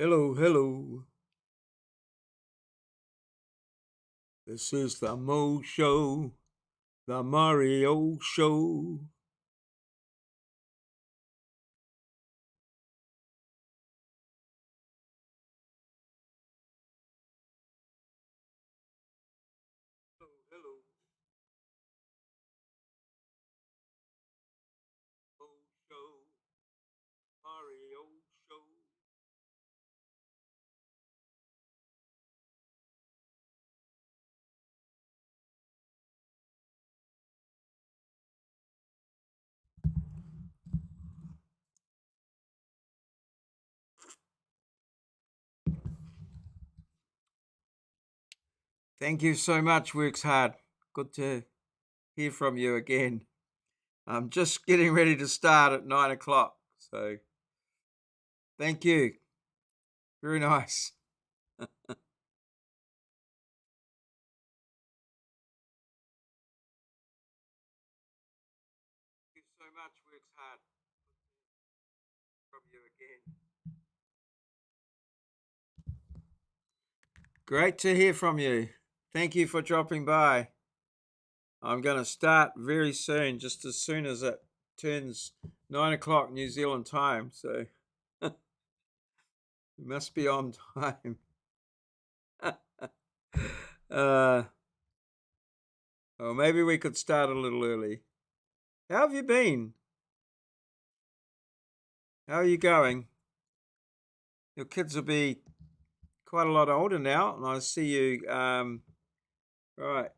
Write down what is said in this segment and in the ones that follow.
Hello, hello. This is the Mo Show, the Maurieo Show. Hello, hello. Mo Show, Maurieo Show. Thank you so much, Works Hard. Good to hear from you again. I'm just getting ready to start at 9 o'clock. So thank you. Very nice. Thank you so much, Works Hard. From you again. Great to hear from you. Thank you for dropping by. I'm going to start very soon, just as soon as it turns 9 o'clock New Zealand time. So it must be on time. uh, or maybe we could start a little early. How have you been? How are you going? Your kids will be quite a lot older now, and I see you. Right,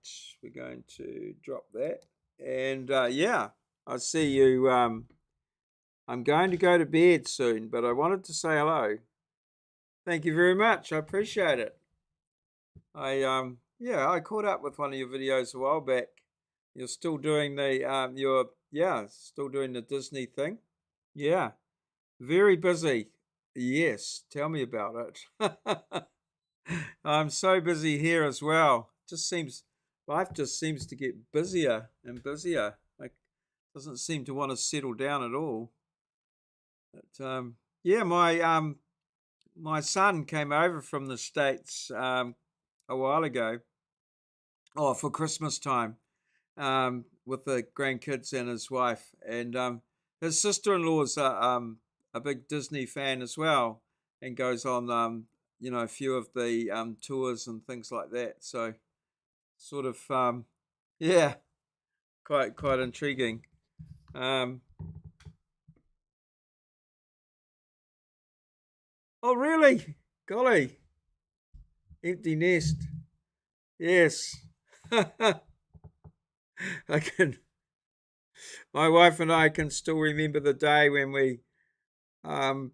we're going to drop that, and yeah, I see you. I'm going to go to bed soon, but I wanted to say hello. Thank you very much. I appreciate it. I caught up with one of your videos a while back. You're still doing the still doing the Disney thing. Yeah. Very busy. Yes, tell me about it. I'm so busy here as well. Just seems Life just seems to get busier and busier. Like doesn't seem to want to settle down at all. But yeah, my son came over from the States a while ago. Oh, for Christmas time, with the grandkids and his wife, and his sister-in-law is a big Disney fan as well, and goes on a few of the tours and things like that. So sort of yeah, quite intriguing. Um, oh really? Golly, empty nest. Yes. I can. My wife and I can still remember the day when we um,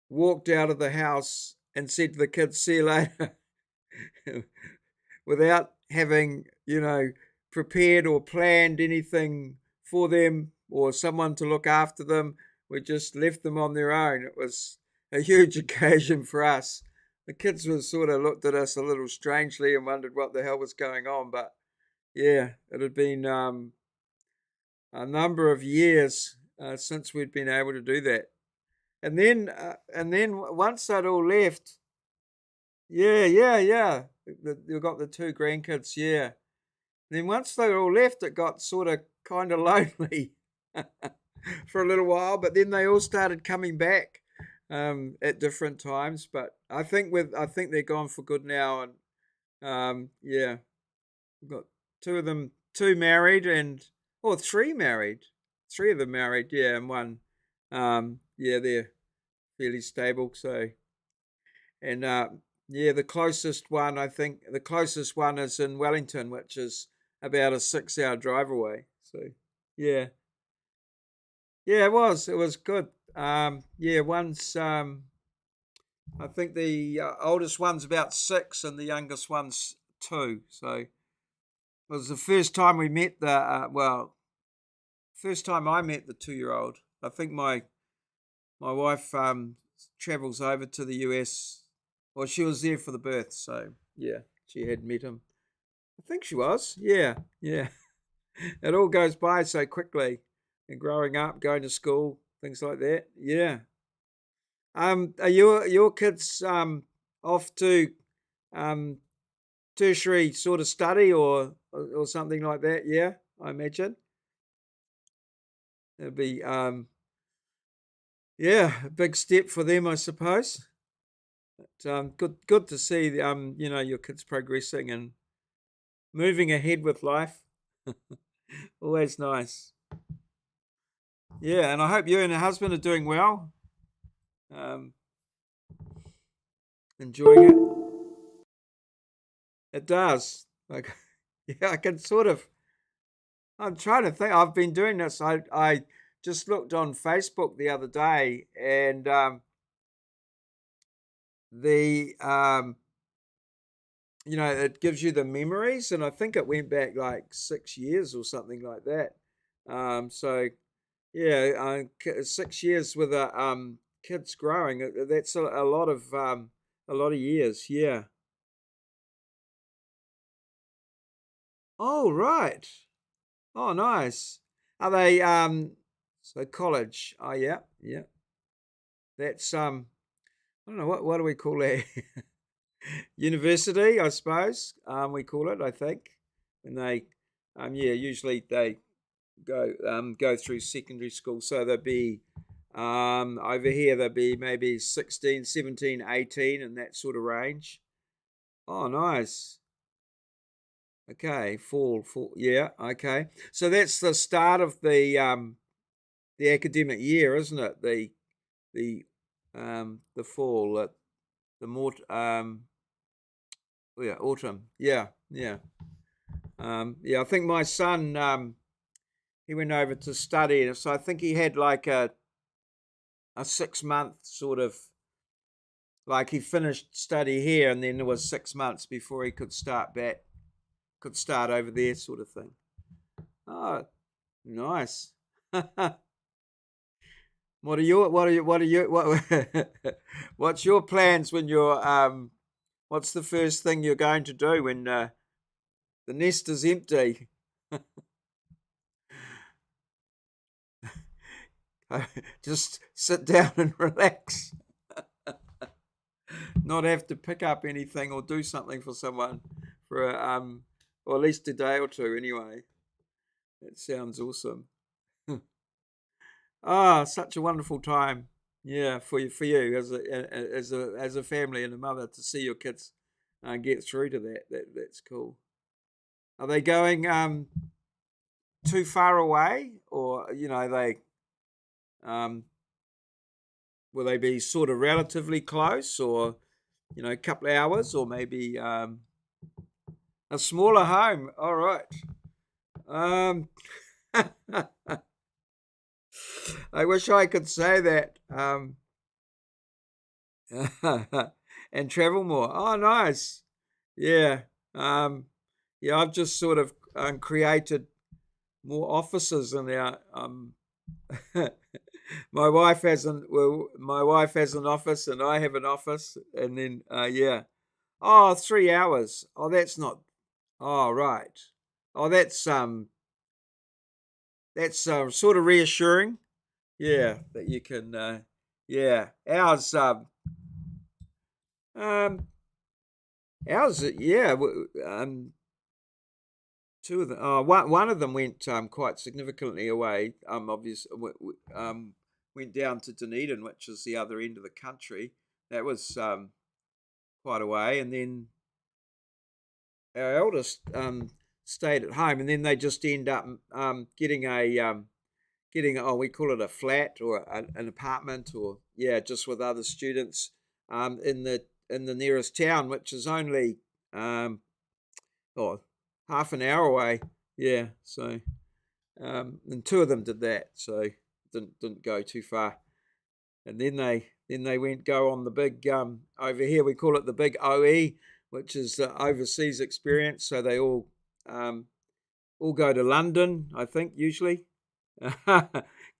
walked out of the house and said to the kids, "See you later," without having, prepared or planned anything for them or someone to look after them. We just left them on their own. It was a huge occasion for us. The kids were sort of looked at us a little strangely and wondered what the hell was going on. But yeah, it had been a number of years since we'd been able to do that. And then once they'd all left, yeah, yeah, yeah, you've got the two grandkids, yeah. Then once they all left, it got sort of kind of lonely for a little while. But then they all started coming back at different times. But I think they're gone for good now, and yeah, we've got two of them, two married, or three married, three of them married, yeah, and one, yeah, they're fairly stable. So, and yeah, the closest one is in Wellington, which is about a 6 hour drive away. So, yeah, yeah, it was good. Yeah, I think the oldest one's about 6 and the youngest one's 2. So it was the first time we met first time I met the 2 year old. I think my wife travels over to the US. Well, she was there for the birth, so yeah, she had met him. I think she was. Yeah, yeah. It all goes by so quickly, and growing up, going to school, things like that. Yeah. Are your kids off to um, tertiary sort of study or something like that? Yeah, I imagine it'd be yeah, a big step for them, I suppose. But, good to see your kids progressing and moving ahead with life. Always nice. Yeah, and I hope you and your husband are doing well. Um, enjoying it. It does. Like, yeah, I can sort of. I'm trying to think. I've been doing this. I just looked on Facebook the other day, and the it gives you the memories, and I think it went back like 6 years or something like that. So yeah, 6 years with a kids growing. That's a lot of years. Yeah. Oh right. Oh nice. Are they so college? Oh yeah, yeah. That's I don't know what do we call that? University, I suppose. We call it, I think. And they yeah, usually they go through secondary school. So they'll be over here they'll be maybe 16, 17, 18 in that sort of range. Oh nice. Okay, fall. Yeah, okay. So that's the start of the academic year, isn't it? The fall, the more oh, yeah, autumn. Yeah, yeah. Yeah, I think my son he went over to study, so I think he had like a 6 month sort of like he finished study here, and then it was 6 months before he could start over there, sort of thing. Oh, nice. What's your plans when you're what's the first thing you're going to do when the nest is empty? Just sit down and relax, not have to pick up anything or do something for someone for or at least a day or two anyway. That sounds awesome. Ah, such a wonderful time. Yeah, for you as a family and a mother to see your kids get through to that. That's cool. Are they going too far away, or they um, will they be sort of relatively close, or a couple of hours, or maybe a smaller home? All right. Um, I wish I could say that. And travel more. Oh, nice. Yeah. Um, yeah, I've just sort of created more offices in our my wife has an office and I have an office, and then yeah. Oh, 3 hours. Oh, that's not. Oh, right. Oh, that's sort of reassuring. Yeah, that you can. Yeah, um ours. Yeah, two of them. One of them went quite significantly away. Obviously, went down to Dunedin, which is the other end of the country. That was quite away, and then our eldest stayed at home, and then they just end up getting we call it a flat or an apartment, or yeah, just with other students in the nearest town, which is only oh, half an hour away. Yeah, so and two of them did that, so didn't go too far. And then they went go on the big over here we call it the big OE, which is the overseas experience. So they all go to London, I think usually.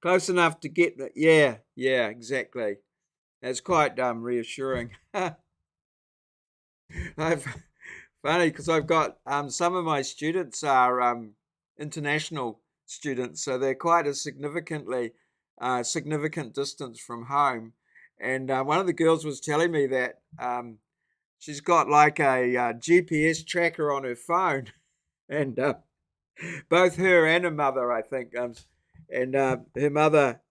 Close enough to get that. Yeah, yeah, exactly. It's quite reassuring. I've funny because I've got some of my students are international students, so they're quite a significant distance from home, And one of the girls was telling me that she's got like a GPS tracker on her phone, and both her and her mother, I think, and her mother,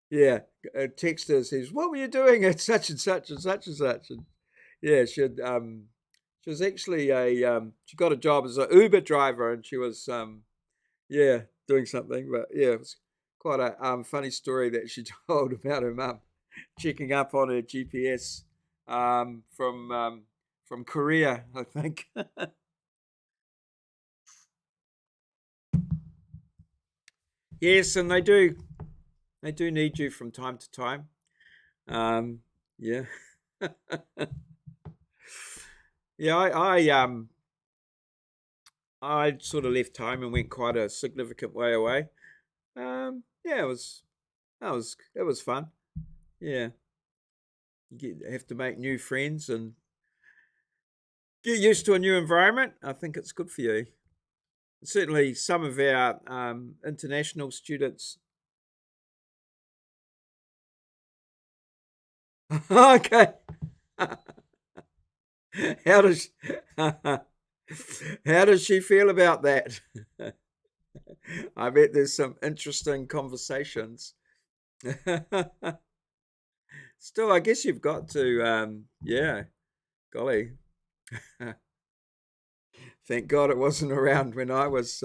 yeah, texted her, says, "What were you doing at such and such and such and such?" And yeah, she was actually she got a job as an Uber driver, and she was yeah, doing something. But yeah, it was quite a funny story that she told about her mum checking up on her GPS um, from um, from Korea, I think. Yes, and they do need you from time to time. Yeah, yeah. I sort of left home and went quite a significant way away. Yeah, it was fun. Yeah, have to make new friends and get used to a new environment. I think it's good for you. Certainly, some of our international students. Okay, how does how does she feel about that? I bet there's some interesting conversations. Still, I guess you've got to, yeah, golly. Thank God it wasn't around when I was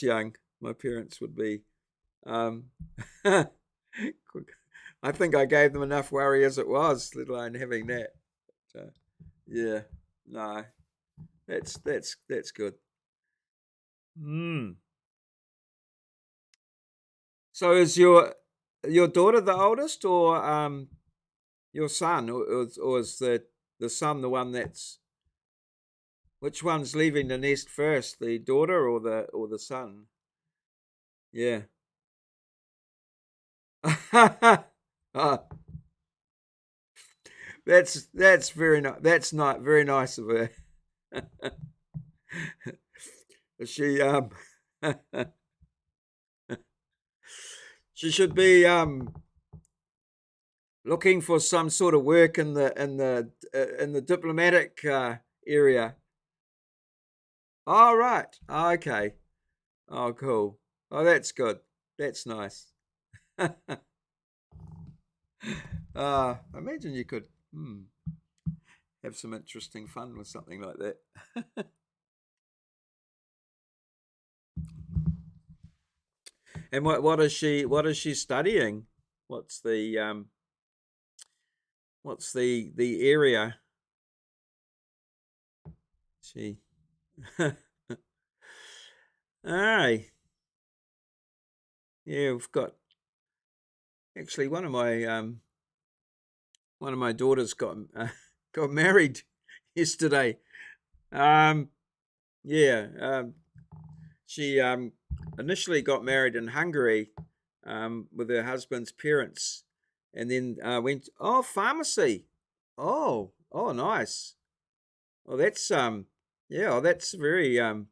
young. My parents would be. Um, I think I gave them enough worry as it was, let alone having that. So, yeah, no, that's good. Mm. So is your daughter the oldest, or your son, or is the son the one that's which one's leaving the nest first, the daughter or the son? Yeah. Oh, that's very nice. That's not very nice of her. She she should be looking for some sort of work in the diplomatic area. Oh right. Oh, okay. Oh cool. Oh that's good. That's nice. I imagine you could have some interesting fun with something like that. And what is she studying? What's the area? She Aye. Yeah, we've got actually one of my daughters got got married yesterday. Um yeah, she initially got married in Hungary with her husband's parents, and then went pharmacy. Oh nice. Oh yeah, oh that's very oh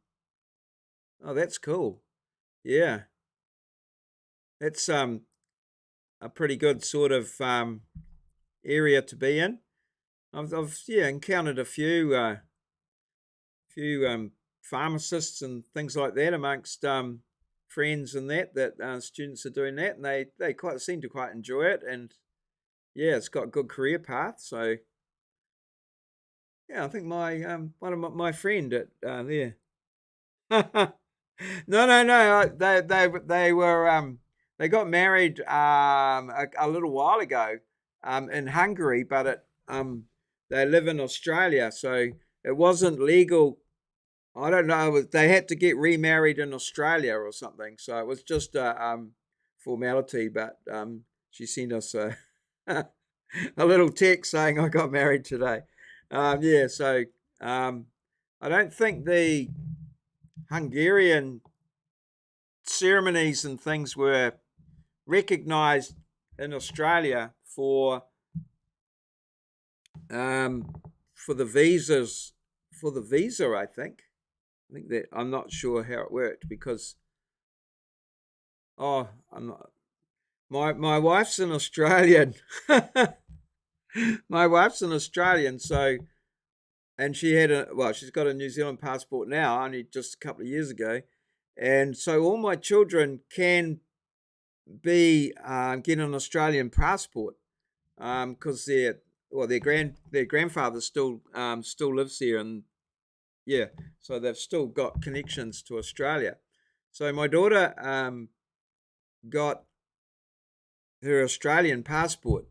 that's cool. Yeah. That's a pretty good sort of area to be in. I've yeah encountered a few pharmacists and things like that amongst friends and that students are doing that, and they quite seem to quite enjoy it, and yeah, it's got a good career path. So yeah, I think my one of my friend at there. No. They were they got married a little while ago in Hungary, but they live in Australia, so it wasn't legal. I don't know. They had to get remarried in Australia or something, so it was just a formality. But she sent us a little text saying I got married today. Yeah, so um, I don't think the Hungarian ceremonies and things were recognised in Australia um, for the visas for the visa. I think that I'm not sure how it worked because I'm not. My wife's an Australian. My wife's an Australian, so and she's got a New Zealand passport now, only just a couple of years ago, and so all my children can be get an Australian passport because their grandfather still lives here, and yeah, so they've still got connections to Australia. So my daughter got her Australian passport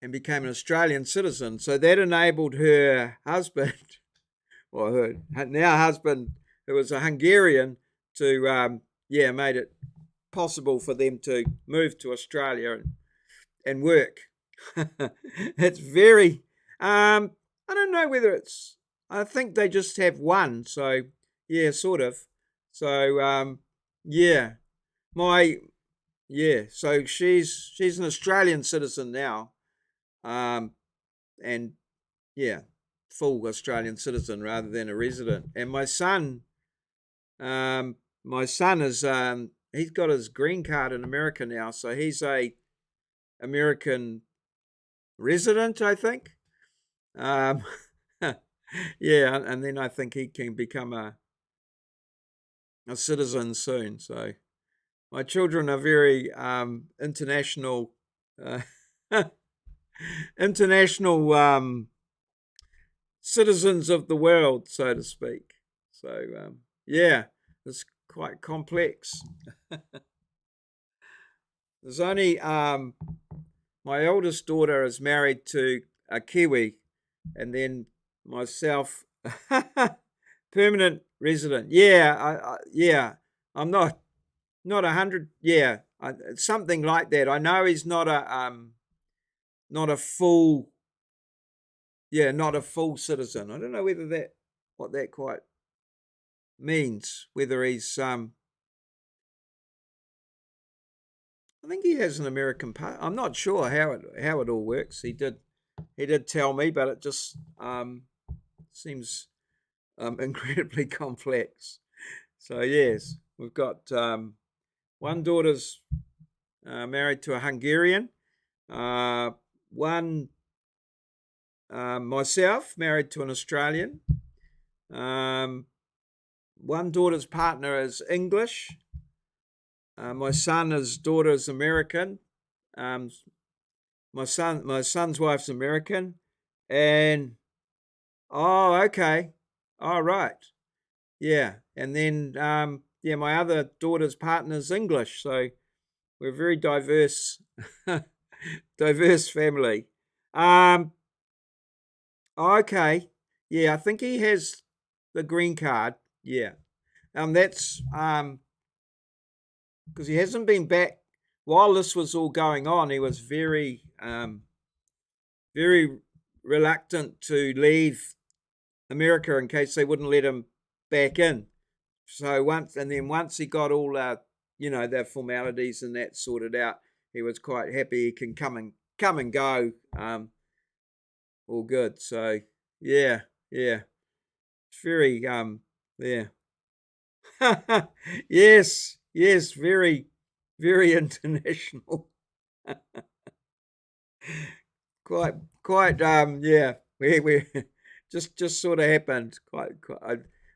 and became an Australian citizen. So that enabled her husband, or her now husband, who was a Hungarian, to made it possible for them to move to Australia and work. It's very, I don't know whether I think they just have one. So yeah, sort of. So yeah, my so she's an Australian citizen now, um, and yeah, full Australian citizen rather than a resident. And my son is he's got his green card in America now, so he's a American resident, I think. Um, yeah, and then I think he can become a citizen soon. So my children are very international, uh, international citizens of the world, so to speak. So yeah, it's quite complex. There's only my oldest daughter is married to a Kiwi, and then myself, permanent resident. Yeah, yeah, I'm not 100. Yeah, something like that. I know he's not a full, not a full citizen. I don't know whether that what that quite means. Whether he's I think he has an American part. I'm not sure how it all works. He did tell me, but it just seems incredibly complex. So yes, we've got one daughter's married to a Hungarian, one myself married to an Australian. One daughter's partner is English. My son's daughter is American. Um, my son's wife's American, and oh, okay, all right, yeah, and then my other daughter's partner's English, so we're a very diverse, diverse family. Um, okay, yeah, I think he has the green card. Yeah, that's because he hasn't been back while this was all going on. He was very reluctant to leave America in case they wouldn't let him back in. So once he got all the formalities and that sorted out, he was quite happy he can come and go, all good. So yeah, yeah, it's very yeah, yes, very international. quite yeah. We just sort of happened. Quite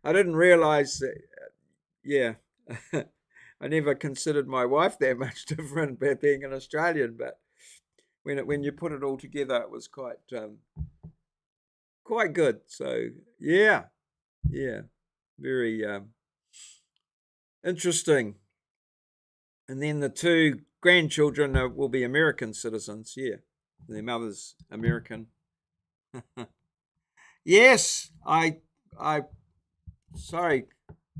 I didn't realize that. Yeah, I never considered my wife that much different by being an Australian, but when you put it all together, it was quite good. So yeah, yeah, very interesting. And then the two grandchildren will be American citizens. Yeah, their mother's American. Yes, I sorry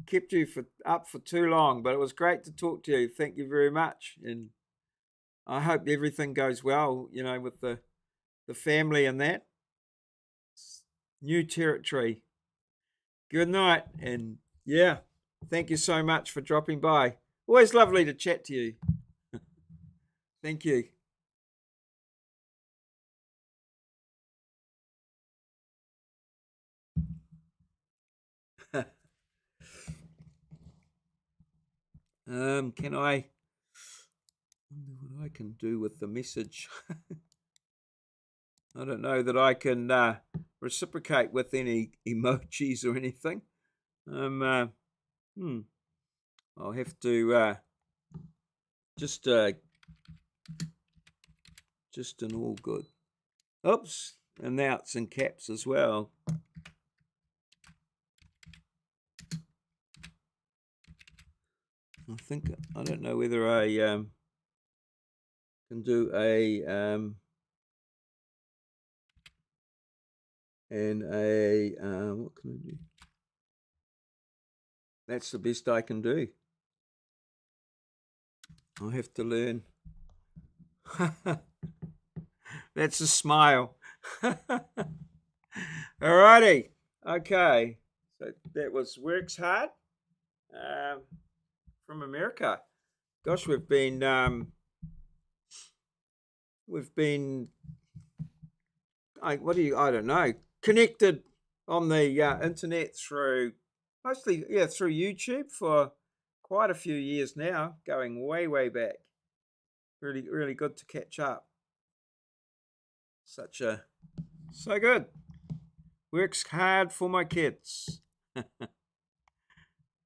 kept you up for too long, but it was great to talk to you. Thank you very much, and I hope everything goes well. With the family and that. New territory. Good night, and yeah, thank you so much for dropping by. Always lovely to chat to you. Thank you. Can I? can do with the message. I don't know that I can reciprocate with any emojis or anything. I'll have to just an all good. Oops, and now it's in caps as well. I don't know whether I can do a what can I do? That's the best I can do. I'll have to learn. That's a smile. Alrighty. Okay. So that was Works Hard from America. Gosh, we've been I don't know, connected on the internet through mostly through YouTube for quite a few years now, going way back. Really good to catch up. So good. Works hard for my kids.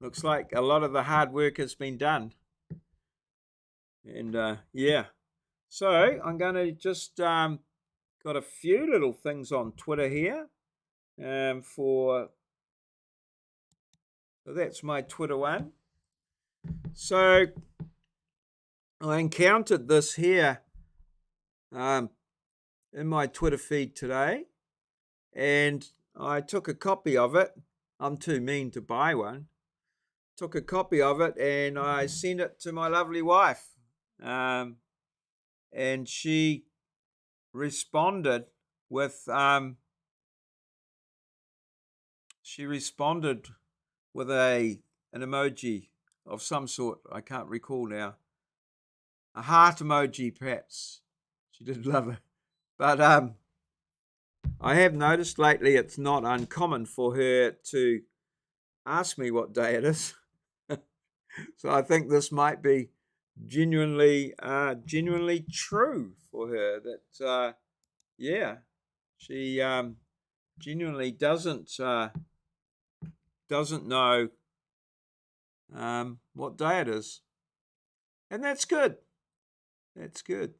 Looks like a lot of the hard work has been done. And so I'm going to just got a few little things on Twitter here. So that's my Twitter one. So I encountered this here in my Twitter feed today, and I took a copy of it. I'm too mean to buy one. Took a copy of it and I sent it to my lovely wife, and she responded with an emoji of some sort. I can't recall now. A heart emoji, perhaps. She did love it. But I have noticed lately it's not uncommon for her to ask me what day it is. So I think this might be genuinely true for her. That she genuinely doesn't know what day it is, and that's good. That's good.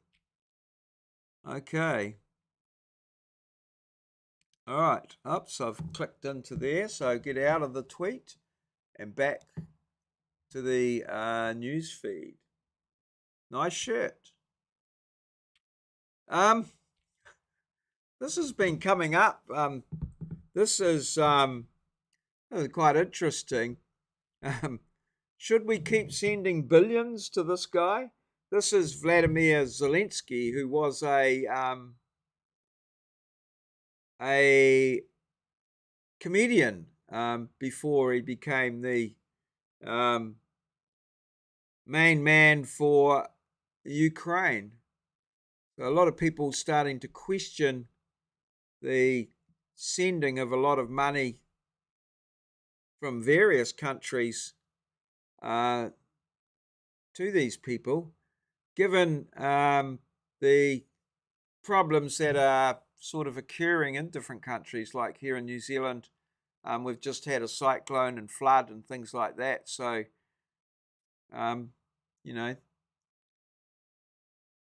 Okay. All right. Oops, I've clicked into there. So get out of the tweet and back to the news feed. Nice shirt. This has been coming up. This is quite interesting. Should we keep sending billions to this guy? This is Vladimir Zelensky, who was a comedian before he became the main man for Ukraine. So a lot of people starting to question the sending of a lot of money from various countries to these people, given the problems that are sort of occurring in different countries, like here in New Zealand. We've just had a cyclone and flood and things like that. So,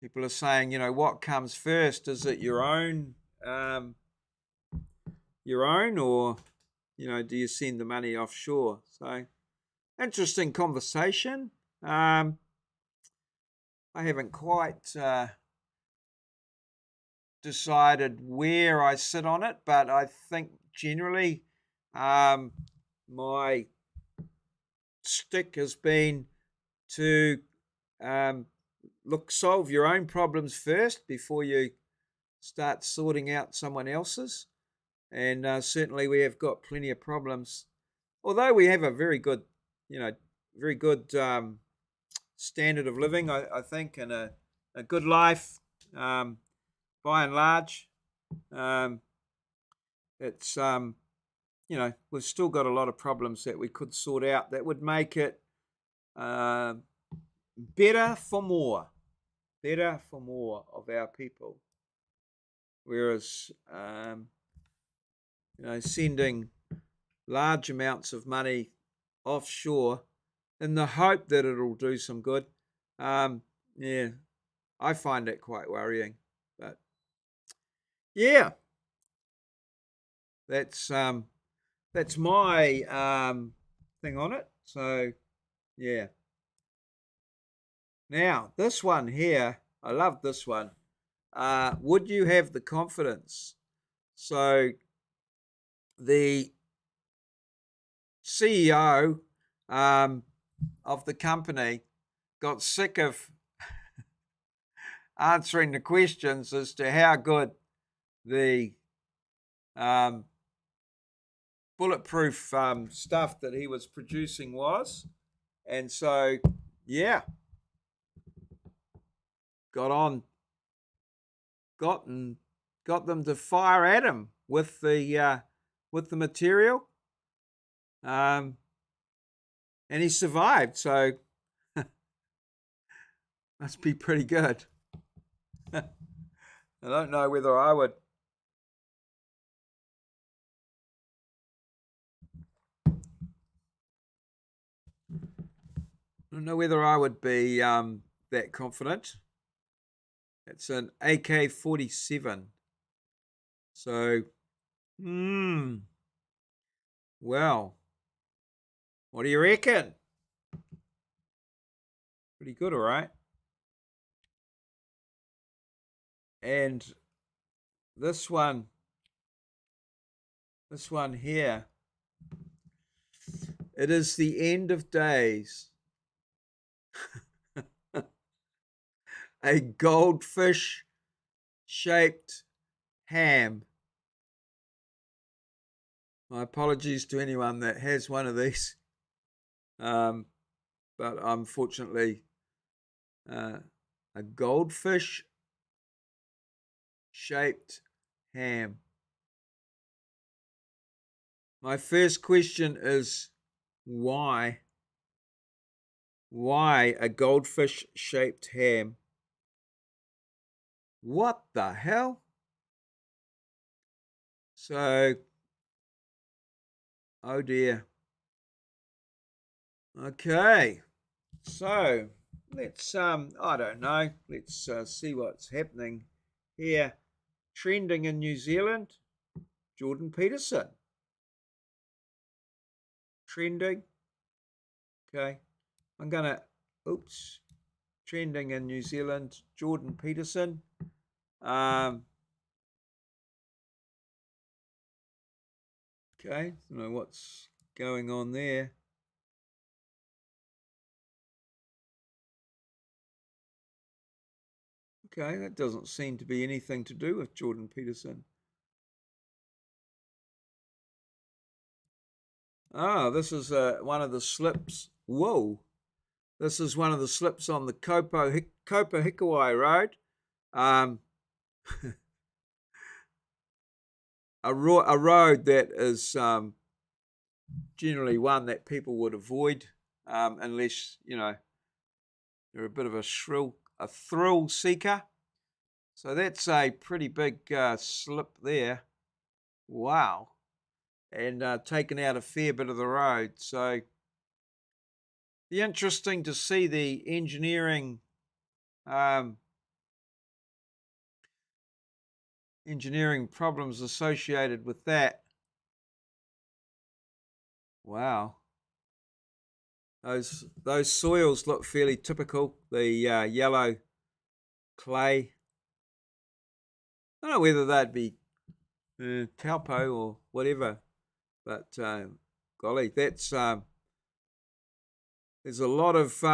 people are saying, what comes first? Is it your own, or, do you send the money offshore? So, interesting conversation. I haven't quite decided where I sit on it, but I think generally my stick has been to solve your own problems first before you start sorting out someone else's. And certainly we have got plenty of problems, although we have a very good standard of living, I think, and a good life by and large. It's we've still got a lot of problems that we could sort out that would make it better for more. better for more of our people. Whereas, sending large amounts of money offshore in the hope that it'll do some good, yeah, I find it quite worrying. But yeah, that's my thing on it. So yeah. Now this one here, I love this one. Would you have the confidence? So the CEO of the company got sick of answering the questions as to how good the bulletproof stuff that he was producing was. And so, yeah, got them to fire at him with the material, and he survived. So must be pretty good. I don't know whether I would. I don't know whether I would be that confident. It's an AK-47. So, well, what do you reckon? Pretty good, all right. And this one here, it is the end of days. A goldfish shaped ham. My apologies to anyone that has one of these. But unfortunately, a goldfish shaped ham. My first question is why? Why a goldfish shaped ham? What the hell? So, oh dear. Okay. So, let's I don't know. Let's see what's happening here. Trending in New Zealand, Jordan Peterson. Trending. Okay. I'm gonna trending in New Zealand, Jordan Peterson. Okay, I don't know what's going on there. Okay, that doesn't seem to be anything to do with Jordan Peterson. Ah, this is one of the slips. Whoa. This is one of the slips on the Kopo Hikawai Road. A road that is generally one that people would avoid unless, you're a bit of a thrill seeker. So that's a pretty big slip there. Wow. And taken out a fair bit of the road. So be interesting to see the engineering problems associated with that. Wow. Those soils look fairly typical. The yellow clay. I don't know whether that'd be taupo or whatever, but golly, that's there's a lot of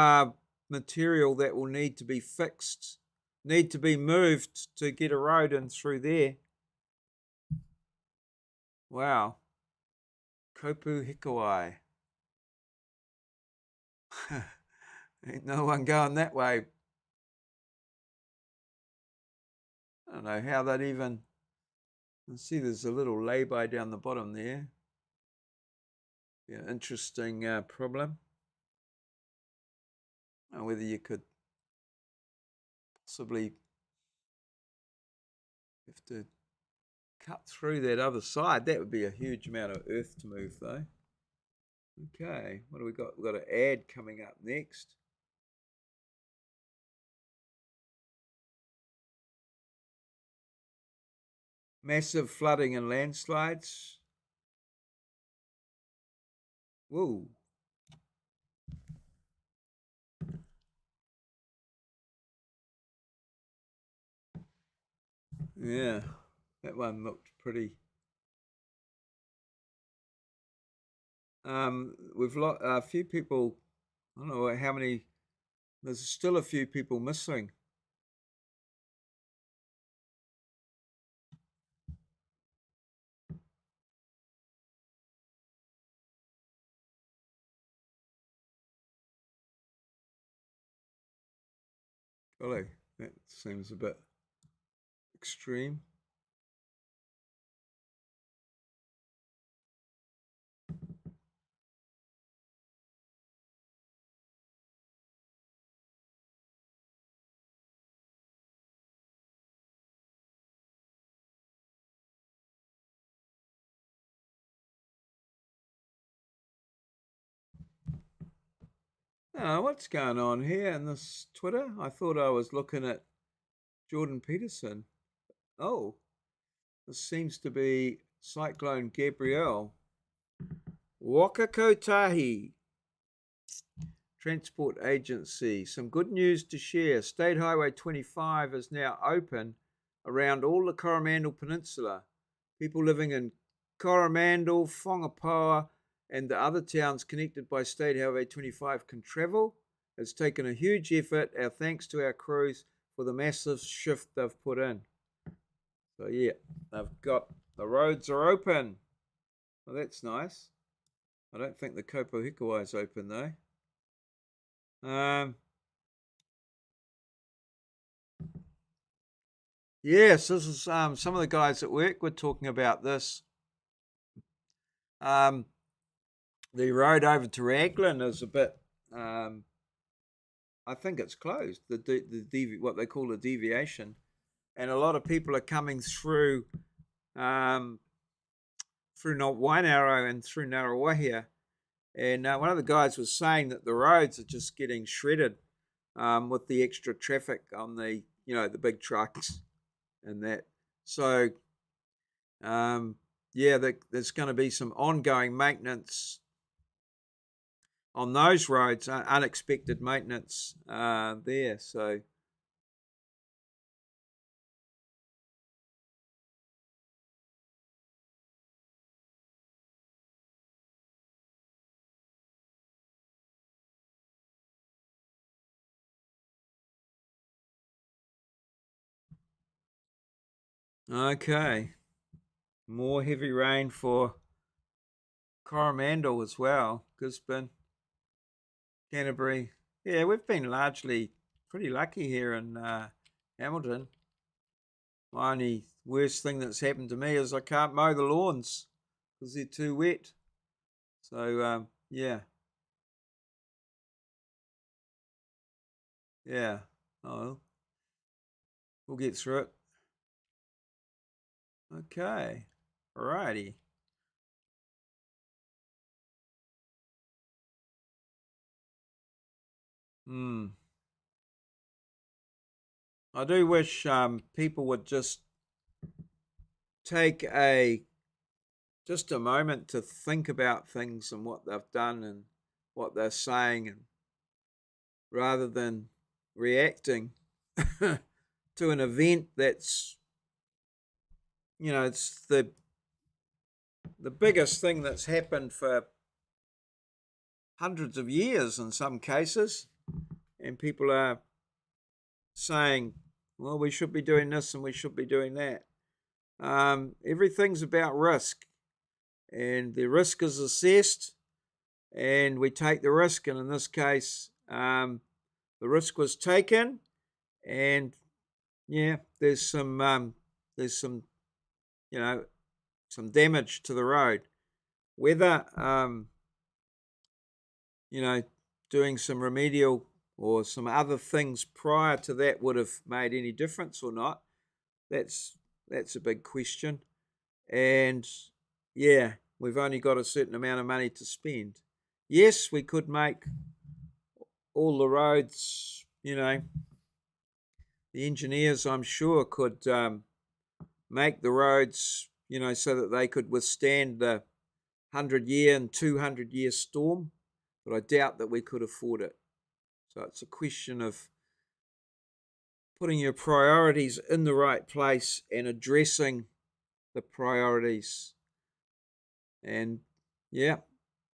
material that will need to be fixed, need to be moved to get a road in through there. Wow. Kopu Hikawai. Ain't no one going that way. I don't know how that even. Let's see, there's a little lay-by down the bottom there. Yeah, interesting problem. I don't know whether you could possibly have to cut through that other side. That would be a huge amount of earth to move, though. Okay, what do we got? We've got an ad coming up next. Massive flooding and landslides. Whoa. Yeah, that one looked pretty. We've lost a few people. I don't know how many. There's still a few people missing. Golly, that seems a bit extreme. Oh, what's going on here in this Twitter? I thought I was looking at Jordan Peterson. Oh, this seems to be Cyclone Gabrielle. Waka Kotahi Transport Agency. Some good news to share. State Highway 25 is now open around all the Coromandel Peninsula. People living in Coromandel, Whangapoa, and the other towns connected by State Highway 25 can travel. It's taken a huge effort. Our thanks to our crews for the massive shift they've put in. So yeah, they've got the roads are open. Well, that's nice. I don't think the Kopo Hikawai is open though. Yes, this is some of the guys at work were talking about this. The road over to Raglan is a bit. I think it's closed. What they call a deviation, and a lot of people are coming through through Wainaro and through Ngaruawahia. And one of the guys was saying that the roads are just getting shredded with the extra traffic on the the big trucks and that. So yeah, there's going to be some ongoing maintenance on those roads, unexpected maintenance there. So okay, more heavy rain for Coromandel as well, Gisborne, Canterbury. Yeah, we've been largely pretty lucky here in Hamilton. My only worst thing that's happened to me is I can't mow the lawns because they're too wet. So yeah, yeah. Oh, we'll get through it. Okay, alrighty. Hmm. I do wish people would just take a moment to think about things and what they've done and what they're saying, and rather than reacting to an event that's it's the biggest thing that's happened for hundreds of years in some cases, and people are saying, well, we should be doing this and we should be doing that. Everything's about risk, and the risk is assessed, and we take the risk. And in this case, the risk was taken, and yeah, there's some some damage to the road. Whether doing some remedial or some other things prior to that would have made any difference or not. That's a big question. And yeah, we've only got a certain amount of money to spend. Yes, we could make all the roads, the engineers, I'm sure, could make the roads, so that they could withstand the 100-year and 200-year storm, but I doubt that we could afford it. So it's a question of putting your priorities in the right place and addressing the priorities. And yeah,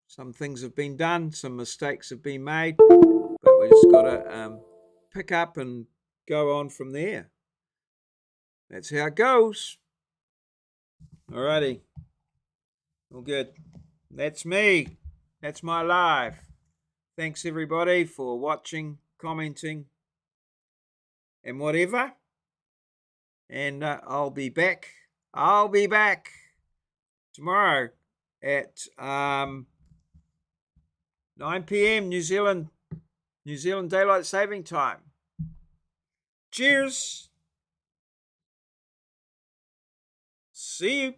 some things have been done, some mistakes have been made, but we just got to pick up and go on from there. That's how it goes. Alrighty. All good. That's me. That's my life. Thanks everybody for watching, commenting, and whatever. And I'll be back. I'll be back tomorrow at 9 p.m. New Zealand Daylight Saving Time. Cheers. See you.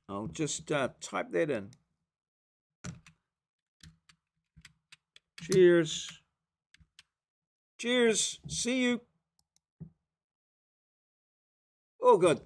I'll just type that in. Cheers. Cheers. See you. All good.